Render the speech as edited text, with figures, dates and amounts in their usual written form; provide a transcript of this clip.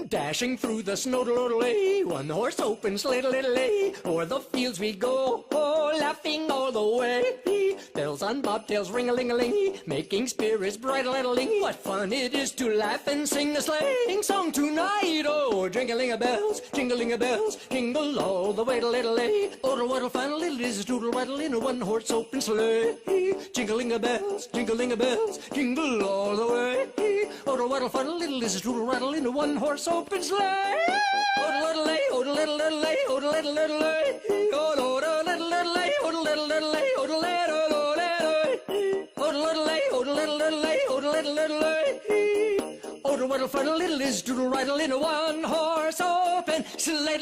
Dashing through the snow, one horse open sleigh, o'er the fields we go, laughing all the way. Bells on bobtails, ring-a-ling-a-ling, making spirits bright, what fun it is to laugh and sing a sleighing song tonight. Oh, jingling-a-bells, jingle all the way, oh, what a fun little is doodle-waddle in a one-horse open sleigh. Jingling-a-bells, jingle all the way. Oh, what a fun little is doodle-waddle in a one-horse open sleigh. Oh-de-little-lay, oh-de-little-lay, oh-de-little-lay, oh-de-little-lay, oh-de-little-lay, oh-de-little-lay, oh-de-little-lay, oh-de-little-lay, oh-de-little-lay. Oh, what a fun little is doodle-waddle in a one-horse open sleigh.